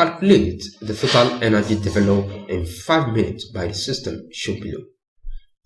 Calculate the total energy developed in 5 minutes by the system shown below.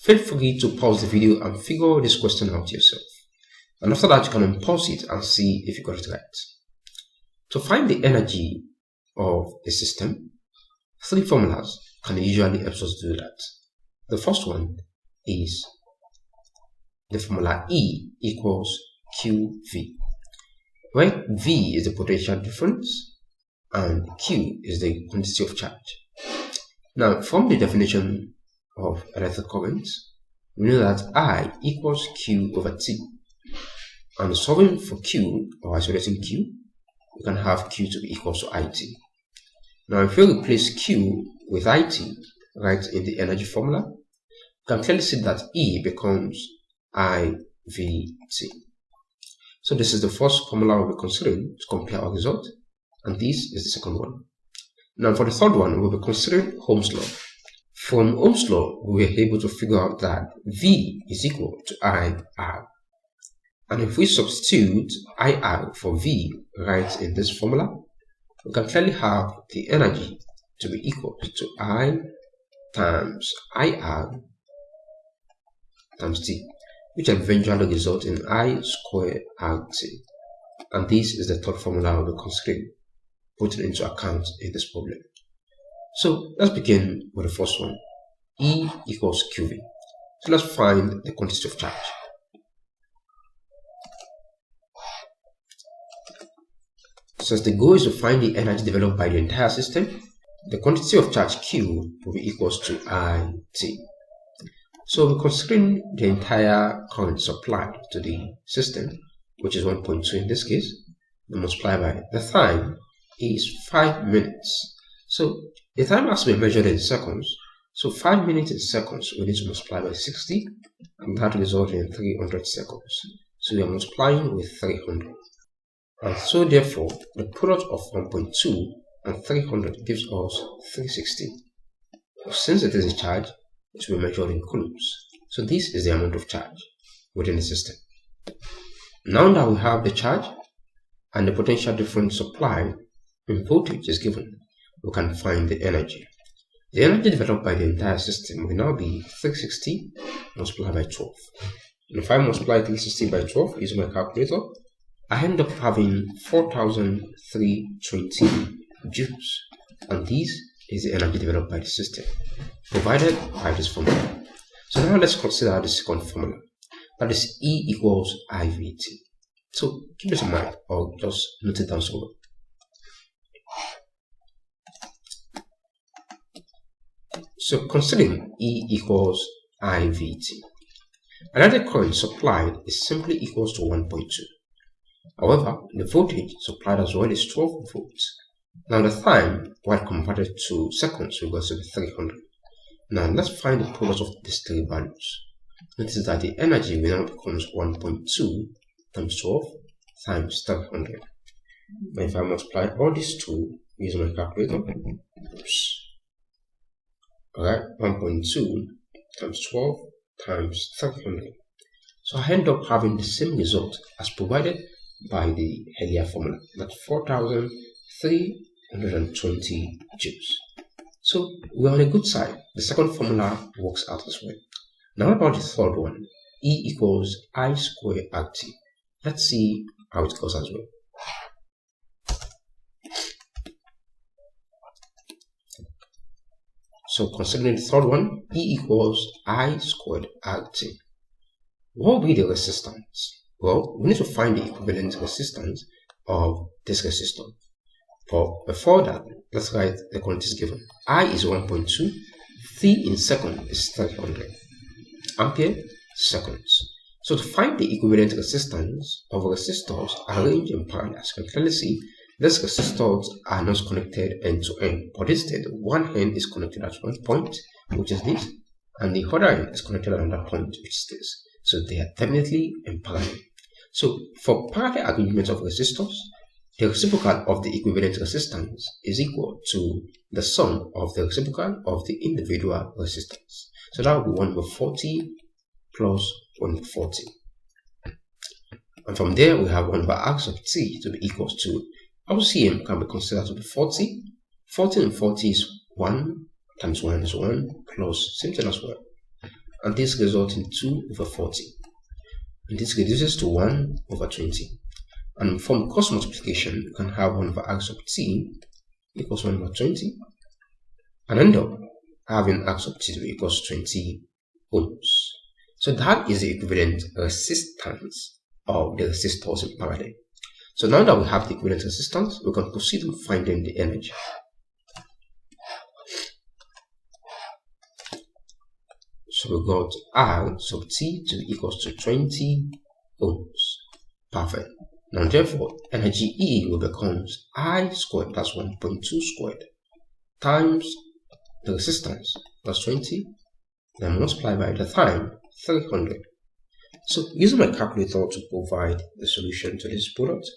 Feel free to pause the video and figure this question out yourself. And after that, you can unpause it and see if you got it right. To find the energy of a system, 3 formulas can usually help us do that. The first one is the formula E equals QV, where V is the potential difference and Q is the quantity of charge. Now, from the definition of electric current, we know that I equals Q over T. And solving for Q or isolating Q, we can have Q to be equal to IT. Now, if we replace Q with IT right in the energy formula, we can clearly see that E becomes IVT. So this is the first formula we'll be considering to compare our result, and this is the second one. Now for the third one, we'll be considering Ohm's law. From Ohm's law, we were able to figure out that V is equal to IR. And if we substitute IR for V right in this formula, we can clearly have the energy to be equal to I times IR times T, which eventually results in I square RT. And this is the third formula we'll be considering, putting into account in this problem. So let's begin with the first one. E equals QV. So let's find the quantity of charge. Since the goal is to find the energy developed by the entire system, the quantity of charge Q will be equals to IT. So we're considering the entire current supplied to the system, which is 1.2 in this case, and multiply by the time is 5 minutes. So the time has to be measured in seconds. So 5 minutes in seconds, we need to multiply by 60, and that will result in 300 seconds. So we are multiplying with 300. And so therefore, the product of 1.2 and 300 gives us 360. Since it is a charge, it will be measured in coulombs. So this is the amount of charge within the system. Now that we have the charge and the potential difference supplied in voltage is given, we can find the energy. The energy developed by the entire system will now be 360 multiplied by 12. And if I multiply 360 by 12 using my calculator, I end up having 4,320 joules. And this is the energy developed by the system, provided by this formula. So now let's consider the second formula, that is E equals IVT. So keep this in mind, or just note it down somewhere. So considering E equals IVT, electric current supplied is simply equals to 1.2. However, the voltage supplied as well is 12 volts. Now the time, while converted to seconds, will go to be 300. Now let's find the product of these three values. Notice that the energy will now becomes 1.2 times 12 times 300. But if I multiply all these two using my calculator, alright, 1.2 times 12 times 300. So I end up having the same result as provided by the earlier formula, that's 4,320 joules. So we're on a good side. The second formula works out as well. Now about the third one, E equals I square RT. Let's see how it goes as well. So considering the third one, E equals I squared RT. What will be the resistance? Well, we need to find the equivalent resistance of this resistor. But before that, let's write the quantities given. I is 1.2, V in second is 300 ampere seconds. So to find the equivalent resistance of resistors arranged in parallel, as you can clearly see, these resistors are not connected end to end, but instead one end is connected at one point, which is this, and the other end is connected at another point, which is this. So they are definitely in parallel. So for parallel arrangement of resistors, the reciprocal of the equivalent resistance is equal to the sum of the reciprocal of the individual resistance. So that will be 1/40 plus 1/40. And from there we have 1/r of t to be equal to LCM can be considered to be 40 14 and 40 is 1 times 1 is 1 plus same thing as 1. And this results in 2 over 40. And this reduces to 1 over 20. And from cross multiplication, you can have 1 over r sub t equals 1 over 20. And end up having r sub t equals 20 ohms. So that is the equivalent resistance of the resistors in parallel. So now that we have the equivalent resistance, we can proceed with finding the energy. So we got R sub T to be equals to 20 ohms. Perfect. Now therefore, energy E will become I squared plus 1.2 squared times the resistance plus 20, then multiplied by the time 300. So using my calculator to provide the solution to this product,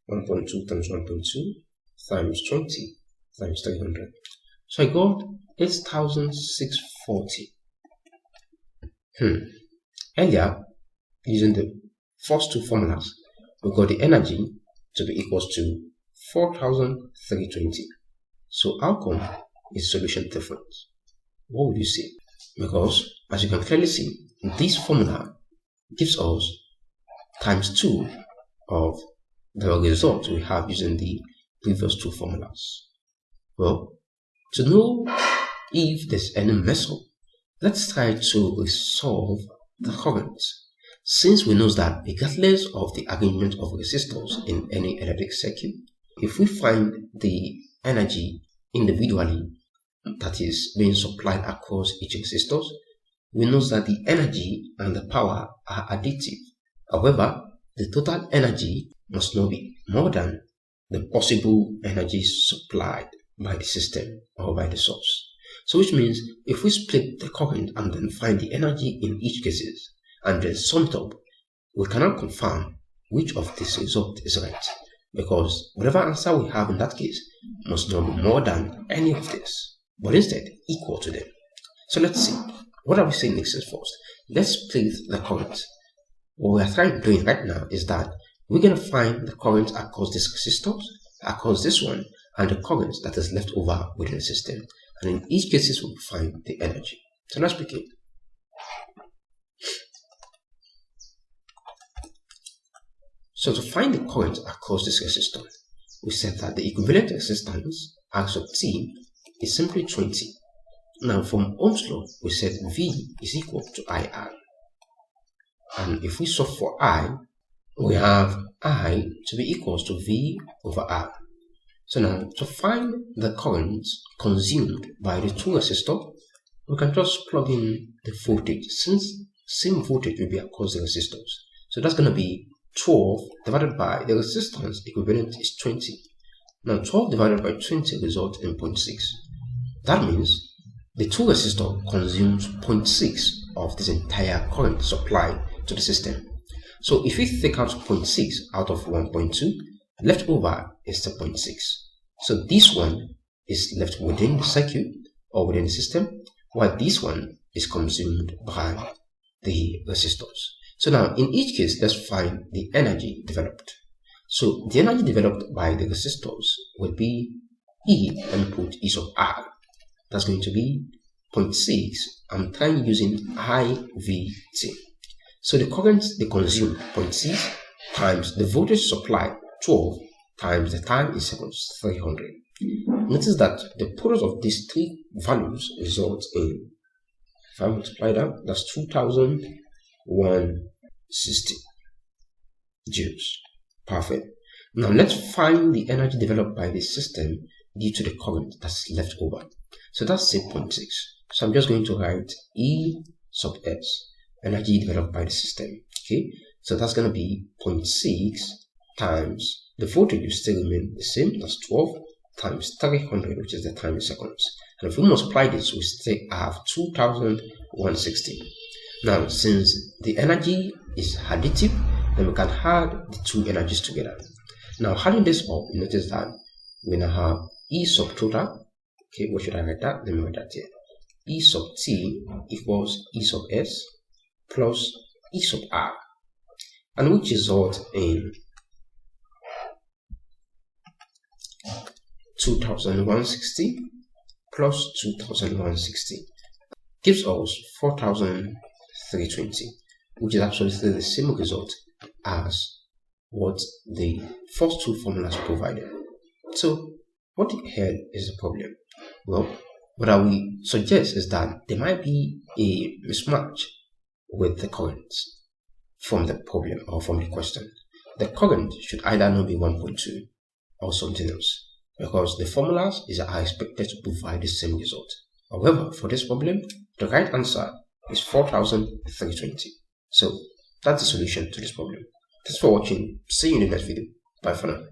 1.2 times 1.2 times 20 times 300. So I got 8,640. Earlier, using the first two formulas, we got the energy to be equals to 4,320. So how come is solution different? What would you say? Because as you can clearly see, this formula gives us times 2 of the result we have using the previous two formulas. Well, to know if there's any mess up, let's try to resolve the current. Since we know that regardless of the arrangement of resistors in any electric circuit, if we find the energy individually that is being supplied across each resistor, we know that the energy and the power are additive. However, the total energy must not be more than the possible energy supplied by the system or by the source. So which means if we split the current and then find the energy in each cases and then sum it up, we cannot confirm which of this result is right, because whatever answer we have in that case must not be more than any of this, but instead equal to them. So let's see. What are we saying next is first? Let's split the current. What we are trying to do right now is that we're going to find the current across this resistors, across this one, and the current that is left over within the system. And in each case, we'll find the energy. So let's begin. So to find the current across this resistor, we said that the equivalent resistance, R sub T, is simply 20. Now from Ohm's law, we said V is equal to IR. And if we solve for I, we have I to be equal to V over R. So now to find the current consumed by the two resistors, we can just plug in the voltage, since same voltage will be across the resistors. So that's going to be 12 divided by the resistance equivalent is 20. Now 12 divided by 20 results in 0.6. That means the two resistors consumes 0.6 of this entire current supplied to the system. So if we take out 0.6 out of 1.2, left over is the 0.6. So this one is left within the circuit or within the system, while this one is consumed by the resistors. So now in each case, let's find the energy developed. So the energy developed by the resistors will be E, and put E sub R. That's going to be 0.6. I'm trying using IVT. So the current they consume 0.6 times the voltage supply 12 times the time in seconds 300. Notice that the product of these three values results in, if I multiply that, that's 2,160 joules. Perfect. Now let's find the energy developed by the system due to the current that's left over. So that's 6.6. So I'm just going to write E sub S, energy developed by the system. Okay, so that's going to be 0.6 times the voltage will still remain the same, that's 12 times 300, which is the time in seconds. And if we multiply this, we still have 2,160. Now, since the energy is additive, then we can add the two energies together. Now, adding this up, you notice that we now have E sub total. Okay, what should I write that? Let me write that here. E sub T equals E sub S plus E sub R, and which results in 2160 plus 2160 gives us 4320, which is actually still the same result as what the first two formulas provided. So what the hell is the problem? Well, what I will suggest is that there might be a mismatch with the current from the problem or from the question. The current should either not be 1.2 or something else, because the formulas are expected to provide the same result. However, for this problem, the right answer is 4320. So that's the solution to this problem. Thanks for watching. See you in the next video. Bye for now.